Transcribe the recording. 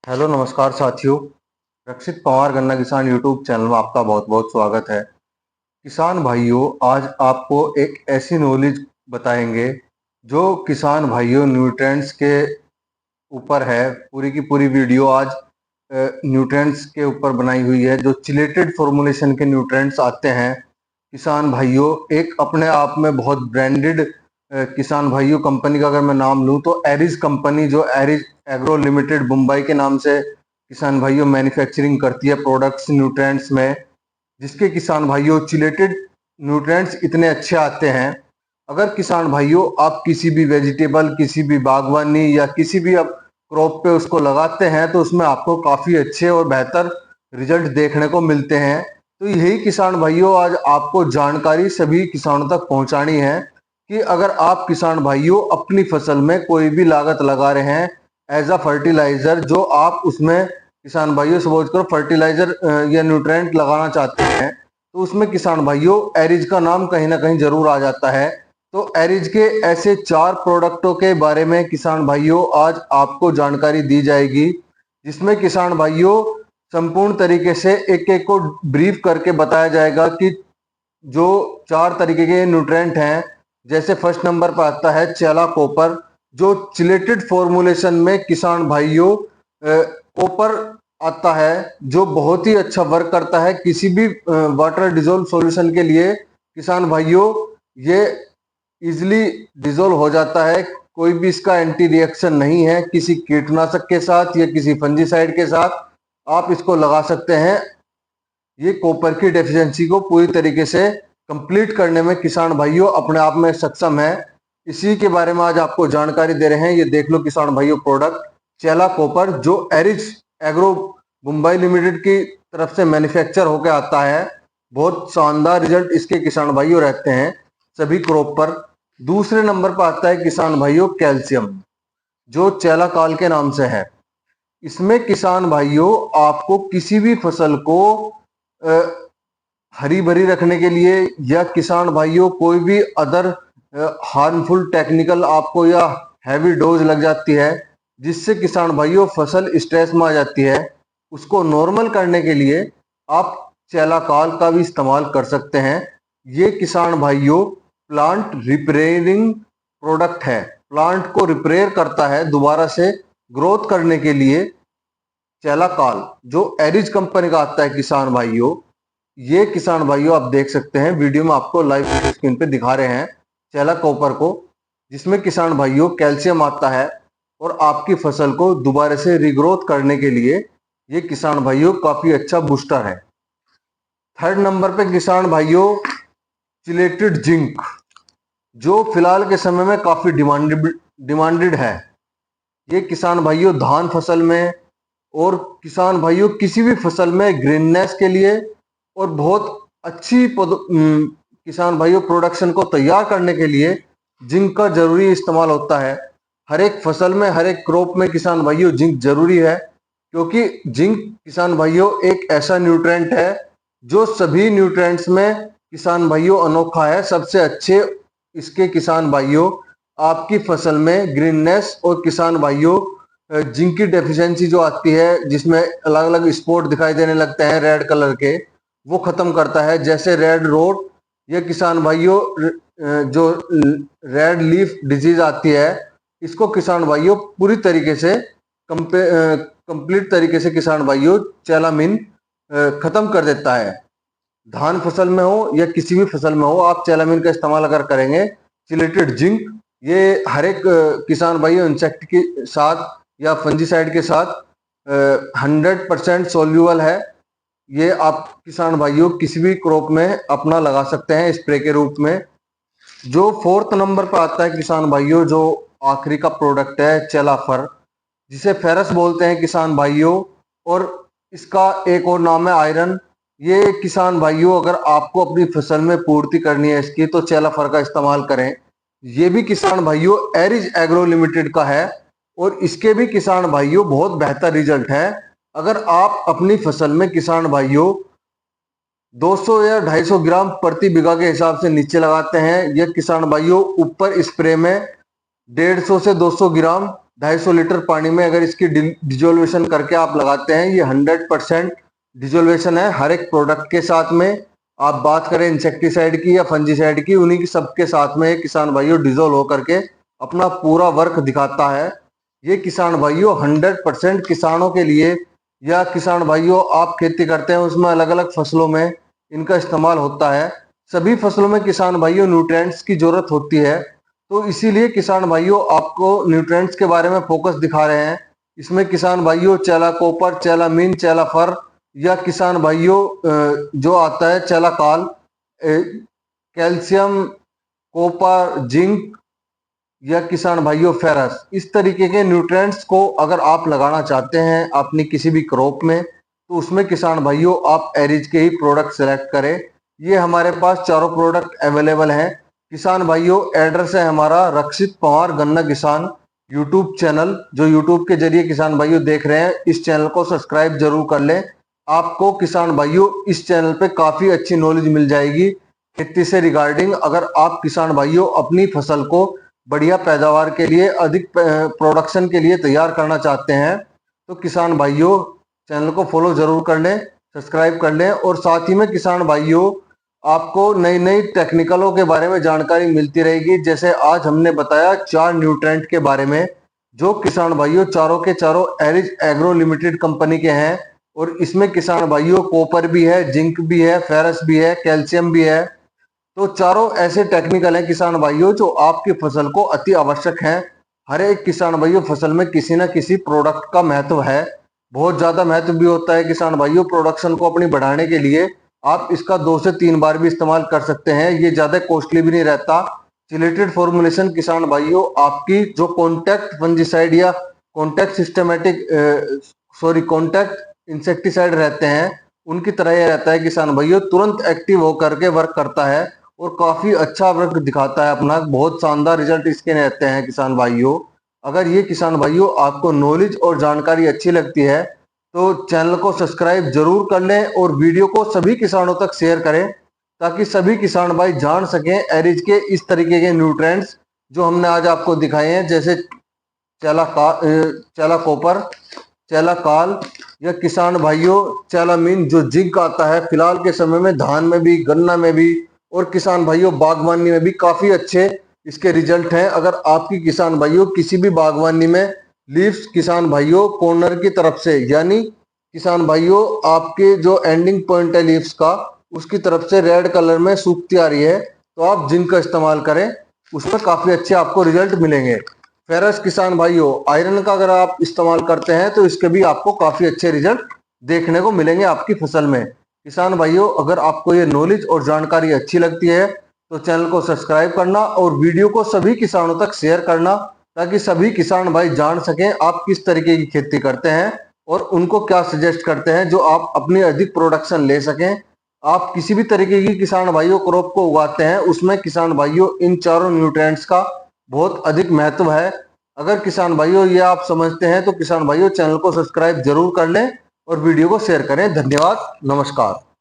Hello नमस्कार साथियों। रक्षित पवार गन्ना किसान यूट्यूब चैनल में आपका बहुत बहुत स्वागत है। किसान भाइयों, आज आपको एक ऐसी नॉलेज बताएंगे जो किसान भाइयों न्यूट्रिएंट्स के ऊपर है। पूरी की पूरी वीडियो आज न्यूट्रिएंट्स के ऊपर बनाई हुई है। जो चिलेटेड फॉर्मुलेशन के न्यूट्रिएंट्स आते हैं किसान भाइयों, एक अपने आप में बहुत ब्रांडेड किसान भाइयों कंपनी का अगर मैं नाम लूं तो एरिज कंपनी, जो एरिज एग्रो लिमिटेड मुंबई के नाम से किसान भाइयों मैन्युफैक्चरिंग करती है प्रोडक्ट्स न्यूट्रिएंट्स में, जिसके किसान भाइयों चिलेटेड न्यूट्रिएंट्स इतने अच्छे आते हैं। अगर किसान भाइयों आप किसी भी वेजिटेबल, किसी भी बागवानी या किसी भी अब क्रॉप पे उसको लगाते हैं तो उसमें आपको काफ़ी अच्छे और बेहतर रिजल्ट देखने को मिलते हैं। तो यही किसान भाइयों आज आपको जानकारी सभी किसानों तक पहुंचानी है कि अगर आप किसान भाइयों अपनी फसल में कोई भी लागत लगा रहे हैं एज अ फर्टिलाइजर, जो आप उसमें किसान भाइयों समझ कर फर्टिलाइजर या न्यूट्रिएंट लगाना चाहते हैं, तो उसमें किसान भाइयों एरिज का नाम कहीं ना कहीं जरूर आ जाता है। तो एरिज के ऐसे 4 प्रोडक्टों के बारे में किसान भाइयों आज आपको जानकारी दी जाएगी, जिसमें किसान भाइयों संपूर्ण तरीके से एक एक को ब्रीफ करके बताया जाएगा कि जो 4 तरीके के न्यूट्रिएंट हैं। जैसे फर्स्ट नंबर पर आता है चेला कॉपर, जो चिलेटेड फॉर्मुलेशन में किसान भाइयों कॉपर आता है, जो बहुत ही अच्छा वर्क करता है किसी भी वाटर डिजोल्व सॉल्यूशन के लिए। किसान भाइयों ये इजिली डिजोल्व हो जाता है, कोई भी इसका एंटी रिएक्शन नहीं है किसी कीटनाशक के साथ या किसी फंजीसाइड के साथ। आप इसको लगा सकते हैं। ये कॉपर की डेफिशिएंसी को पूरी तरीके से कंप्लीट करने में किसान भाइयों अपने आप में सक्षम है। इसी के बारे में आज आपको जानकारी दे रहे हैं। ये देख लो किसान भाइयों, प्रोडक्ट चेला कॉपर जो एरिज एग्रो मुंबई लिमिटेड की तरफ से मैन्युफैक्चर होकर आता है। बहुत शानदार रिजल्ट इसके किसान भाइयों रहते हैं सभी क्रॉप पर। दूसरे नंबर पर आता है किसान भाइयों कैल्शियम, जो चेला काल के नाम से है। इसमें किसान भाइयों आपको किसी भी फसल को हरी भरी रखने के लिए या किसान भाइयों कोई भी अदर हार्मफुल टेक्निकल आपको या हैवी डोज लग जाती है जिससे किसान भाइयों फसल स्ट्रेस में आ जाती है, उसको नॉर्मल करने के लिए आप चेलाकाल का भी इस्तेमाल कर सकते हैं। ये किसान भाइयों प्लांट रिपेयरिंग प्रोडक्ट है, प्लांट को रिपेयर करता है दोबारा से ग्रोथ करने के लिए। चेलाकाल जो एरिज कंपनी का आता है किसान भाइयों, ये किसान भाइयों आप देख सकते हैं वीडियो में, आपको लाइव स्क्रीन पे दिखा रहे हैं चेला कॉपर को, जिसमें किसान भाइयों कैल्शियम आता है और आपकी फसल को दोबारा से रिग्रोथ करने के लिए ये किसान भाइयों काफी अच्छा बूस्टर है। थर्ड नंबर पे किसान भाइयों चिलेटेड जिंक, जो फिलहाल के समय में काफी डिमांडेड है। ये किसान भाइयों धान फसल में और किसान भाइयों किसी भी फसल में ग्रीननेस के लिए और बहुत अच्छी किसान भाइयों प्रोडक्शन को तैयार करने के लिए जिंक का जरूरी इस्तेमाल होता है। हर एक फसल में, हर एक क्रॉप में किसान भाइयों जिंक जरूरी है, क्योंकि जिंक किसान भाइयों एक ऐसा न्यूट्रिएंट है जो सभी न्यूट्रिएंट्स में किसान भाइयों अनोखा है। सबसे अच्छे इसके किसान भाइयों आपकी फसल में ग्रीननेस और किसान भाइयों जिंक की डेफिशिएंसी जो आती है, जिसमें अलग अलग स्पॉट दिखाई देने लगते हैं रेड कलर के, वो खत्म करता है। जैसे रेड रोट, ये किसान भाइयों जो रेड लीफ डिजीज आती है, इसको किसान भाइयों पूरी तरीके से कंप्लीट तरीके से किसान भाइयों चेलामीन खत्म कर देता है। धान फसल में हो या किसी भी फसल में हो, आप चेलामीन का इस्तेमाल अगर करेंगे, चिलेटेड जिंक, ये हर एक किसान भाइयों इंसेक्ट के साथ या फंजीसाइड के साथ 100% सोल्यूबल है। ये आप किसान भाइयों किसी भी क्रॉप में अपना लगा सकते हैं स्प्रे के रूप में। जो फोर्थ नंबर पर आता है किसान भाइयों, जो आखिरी का प्रोडक्ट है चेलाफर, जिसे फेरस बोलते हैं किसान भाइयों, और इसका एक और नाम है आयरन। ये किसान भाइयों अगर आपको अपनी फसल में पूर्ति करनी है इसकी, तो चेलाफर का इस्तेमाल करें। ये भी किसान भाइयों एरिज एग्रो लिमिटेड का है और इसके भी किसान भाइयों बहुत बेहतर रिजल्ट है। अगर आप अपनी फसल में किसान भाइयों 200 या 250 ग्राम प्रति बीघा के हिसाब से नीचे लगाते हैं, यह किसान भाइयों ऊपर स्प्रे में 150 से 200 ग्राम 250 लीटर पानी में अगर इसकी डिजोल्वेशन करके आप लगाते हैं, ये 100% डिजोल्वेशन है हर एक प्रोडक्ट के साथ में। आप बात करें इंसेक्टिसाइड की या फंजीसाइड की, उन्हीं की सबके साथ में किसान भाइयों डिजोल्व होकर के अपना पूरा वर्क दिखाता है। ये किसान भाइयों 100% किसानों के लिए, या किसान भाइयों आप खेती करते हैं उसमें अलग अलग फसलों में इनका इस्तेमाल होता है। सभी फसलों में किसान भाइयों न्यूट्रिएंट्स की जरूरत होती है, तो इसीलिए किसान भाइयों आपको न्यूट्रिएंट्स के बारे में फोकस दिखा रहे हैं। इसमें किसान भाइयों चैला कॉपर, चैला मीन, चैला फर, या किसान भाइयों जो आता है चैला काल, कैल्शियम, कॉपर, जिंक, या किसान भाइयों फेरस, इस तरीके के न्यूट्रिएंट्स को अगर आप लगाना चाहते हैं अपनी किसी भी क्रॉप में, तो उसमें किसान भाइयों आप एरिज के ही प्रोडक्ट सेलेक्ट करें। ये हमारे पास चारों प्रोडक्ट अवेलेबल हैं। किसान भाइयों एड्रेस है हमारा रक्षित पवार गन्ना किसान यूट्यूब चैनल, जो यूट्यूब के जरिए किसान भाइयों देख रहे हैं, इस चैनल को सब्सक्राइब जरूर कर लें। आपको किसान भाइयों इस चैनल पे काफी अच्छी नॉलेज मिल जाएगी खेती से रिगार्डिंग। अगर आप किसान भाइयों अपनी फसल को बढ़िया पैदावार के लिए, अधिक प्रोडक्शन के लिए तैयार करना चाहते हैं, तो किसान भाइयों चैनल को फॉलो जरूर कर लें, सब्सक्राइब कर लें। और साथ ही में किसान भाइयों आपको नई नई टेक्निकलों के बारे में जानकारी मिलती रहेगी। जैसे आज हमने बताया 4 न्यूट्रेंट के बारे में, जो किसान भाइयों चारों के चारों एरिज एग्रो लिमिटेड कंपनी के हैं। और इसमें किसान भाइयों कॉपर भी है, जिंक भी है, फेरस भी है, कैल्शियम भी है। तो चारों ऐसे टेक्निकल हैं किसान भाइयों जो आपकी फसल को अति आवश्यक हैं। हर एक किसान भाइयों फसल में किसी न किसी प्रोडक्ट का महत्व है, बहुत ज्यादा महत्व भी होता है किसान भाइयों। प्रोडक्शन को अपनी बढ़ाने के लिए आप इसका 2 से 3 बार भी इस्तेमाल कर सकते हैं, ये ज्यादा कॉस्टली भी नहीं रहता। चिलेटेड फॉर्मुलेशन किसान भाइयों आपकी जो कॉन्टैक्ट फंजीसाइड या कॉन्टैक्ट सिस्टमेटिक कॉन्टैक्ट इंसेक्टिसाइड रहते हैं, उनकी तरह ये रहता है किसान भाइयों, तुरंत एक्टिव होकर के वर्क करता है और काफी अच्छा वर्क दिखाता है अपना। बहुत शानदार रिजल्ट इसके रहते हैं किसान भाइयों। अगर ये किसान भाइयों आपको नॉलेज और जानकारी अच्छी लगती है, तो चैनल को सब्सक्राइब जरूर कर लें और वीडियो को सभी किसानों तक शेयर करें, ताकि सभी किसान भाई जान सकें एरिज के इस तरीके के न्यूट्रिएंट्स जो हमने आज आपको दिखाए हैं। जैसे चैला कॉपर, चैला काल, या किसान भाइयों चैला मीन जो जिंक आता है फिलहाल के समय में धान में भी, गन्ना में भी, और किसान भाइयों बागवानी में भी काफी अच्छे इसके रिजल्ट हैं। अगर आपकी किसान भाइयों किसी भी बागवानी में लीव्स किसान भाइयों कॉर्नर की तरफ से, यानी किसान भाइयों आपके जो एंडिंग पॉइंट है लीव्स का, उसकी तरफ से रेड कलर में सूखती आ रही है, तो आप जिंक का इस्तेमाल करें, उसमें काफी अच्छे आपको रिजल्ट मिलेंगे। फेरस किसान भाइयों आयरन का अगर आप इस्तेमाल करते हैं, तो इसके भी आपको काफी अच्छे रिजल्ट देखने को मिलेंगे आपकी फसल में। किसान भाइयों अगर आपको ये नॉलेज और जानकारी अच्छी लगती है, तो चैनल को सब्सक्राइब करना और वीडियो को सभी किसानों तक शेयर करना, ताकि सभी किसान भाई जान सकें आप किस तरीके की खेती करते हैं और उनको क्या सजेस्ट करते हैं जो आप अपनी अधिक प्रोडक्शन ले सकें। आप किसी भी तरीके की किसान भाइयों क्रॉप को उगाते हैं, उसमें किसान भाइयों इन चारों न्यूट्रिएंट्स का बहुत अधिक महत्व है। अगर किसान भाइयों ये आप समझते हैं, तो किसान भाइयों चैनल को सब्सक्राइब जरूर कर लें और वीडियो को शेयर करें। धन्यवाद, नमस्कार।